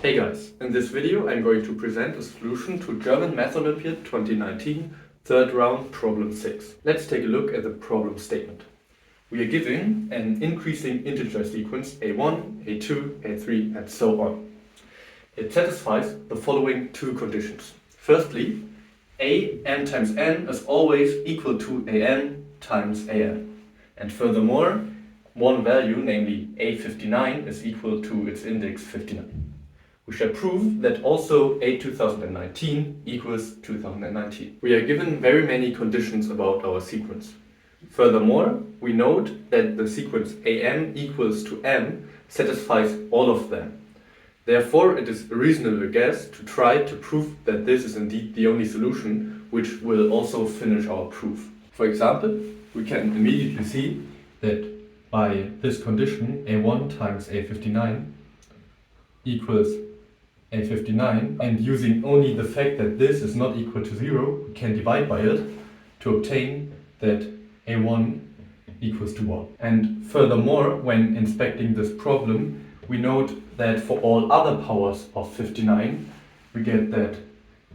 Hey guys, in this video I'm going to present a solution to German Math Olympiad 2019 third round problem 6. Let's take a look at the problem statement. We are given an increasing integer sequence a1, a2, a3 and so on. It satisfies the following two conditions. Firstly, an times n is always equal to an times an. And furthermore, one value, namely a59, is equal to its index 59. We shall prove that also a2019 equals 2019. We are given very many conditions about our sequence. Furthermore, we note that the sequence am equals to m satisfies all of them. Therefore, it is a reasonable guess to try to prove that this is indeed the only solution, which will also finish our proof. For example, we can immediately see that by this condition a1 times a59 equals a59, and using only the fact that this is not equal to 0, we can divide by it to obtain that a1 equals to 1. And furthermore, when inspecting this problem, we note that for all other powers of 59, we get that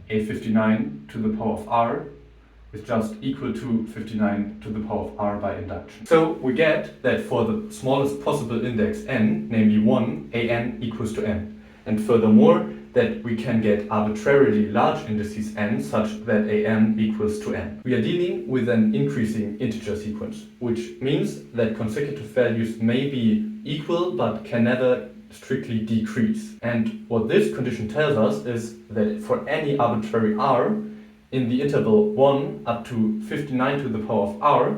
a59 to the power of r is just equal to 59 to the power of r by induction. So we get that for the smallest possible index n, namely 1, an equals to n. And furthermore, that we can get arbitrarily large indices n such that an equals to n. We are dealing with an increasing integer sequence, which means that consecutive values may be equal but can never strictly decrease. And what this condition tells us is that for any arbitrary r, in the interval 1 up to 59 to the power of r,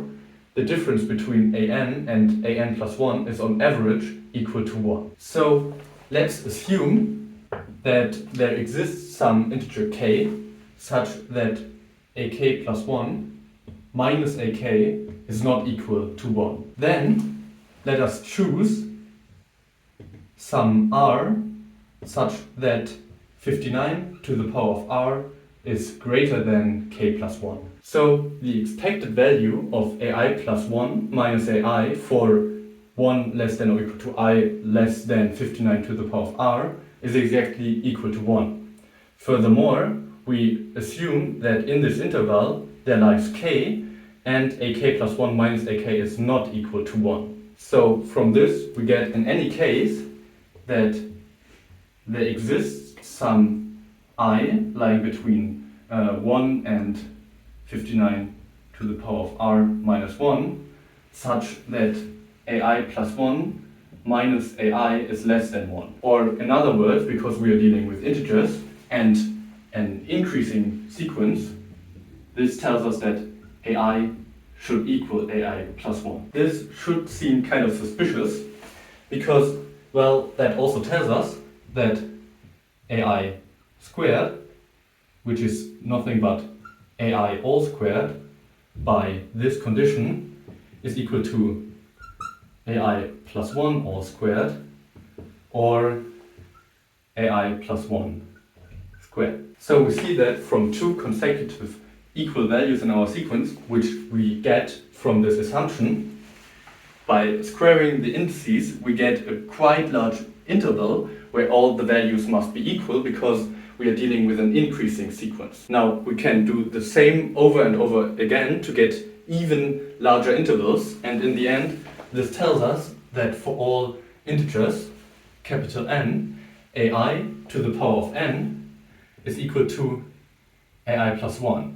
the difference between an and an plus 1 is on average equal to 1. So let's assume that there exists some integer k such that ak plus 1 minus ak is not equal to 1. Then let us choose some r such that 59 to the power of r is greater than k plus 1. So the expected value of ai plus 1 minus ai for 1 less than or equal to I less than 59 to the power of r is exactly equal to 1. Furthermore, we assume that in this interval there lies k, and ak plus 1 minus ak is not equal to 1. So from this we get in any case that there exists some I lying between 1 and 59 to the power of r minus 1 such that ai plus 1 minus ai is less than 1. Or in other words, because we are dealing with integers and an increasing sequence, this tells us that ai should equal ai plus 1. This should seem kind of suspicious because, well, that also tells us that ai squared, which is nothing but ai all squared by this condition, is equal to ai plus 1 all squared or ai plus 1 squared. So we see that from two consecutive equal values in our sequence, which we get from this assumption, by squaring the indices we get a quite large interval where all the values must be equal because we are dealing with an increasing sequence. Now we can do the same over and over again to get even larger intervals, and in the end this tells us that for all integers, capital N, ai to the power of n is equal to ai plus 1,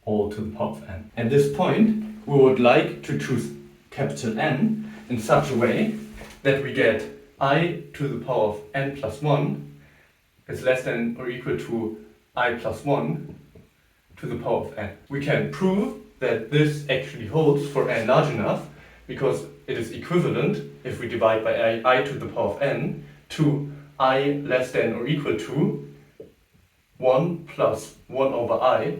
all to the power of n. At this point, we would like to choose capital N in such a way that we get I to the power of n plus 1 is less than or equal to I plus 1 to the power of n. We can prove that this actually holds for n large enough because it is equivalent, if we divide by I to the power of n, to I less than or equal to 1 plus 1 over I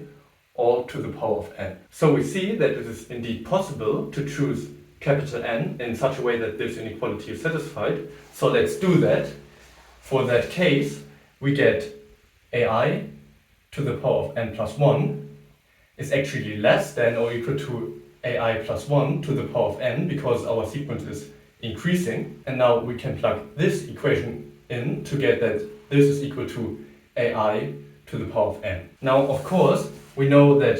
all to the power of n. So we see that it is indeed possible to choose capital N in such a way that this inequality is satisfied. So let's do that. For that case, we get ai to the power of n plus 1 is actually less than or equal to ai plus 1 to the power of n because our sequence is increasing. And now we can plug this equation in to get that this is equal to ai to the power of n. Now, of course, we know that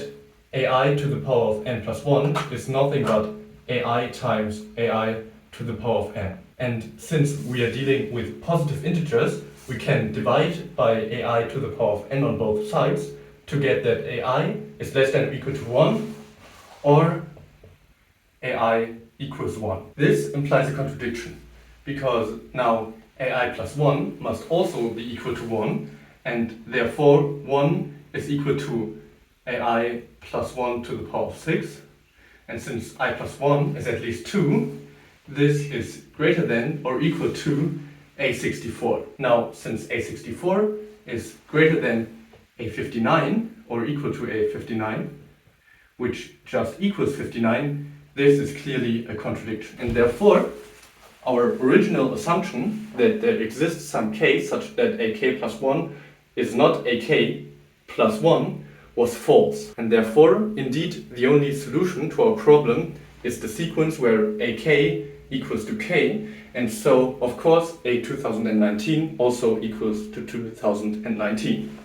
ai to the power of n plus 1 is nothing but ai times ai to the power of n. And since we are dealing with positive integers, we can divide by ai to the power of n on both sides to get that ai is less than or equal to 1 or ai equals 1. This implies a contradiction because now ai plus 1 must also be equal to 1, and therefore 1 is equal to ai plus 1 to the power of 6. And since I plus 1 is at least 2, this is greater than or equal to a64. Now, since a64 is greater than a59 or equal to a59, which just equals 59, this is clearly a contradiction. And therefore, our original assumption that there exists some k such that a k plus 1 is not a k plus 1 was false. And therefore, indeed, the only solution to our problem is the sequence where ak equals to k, and so, of course, a 2019 also equals to 2019.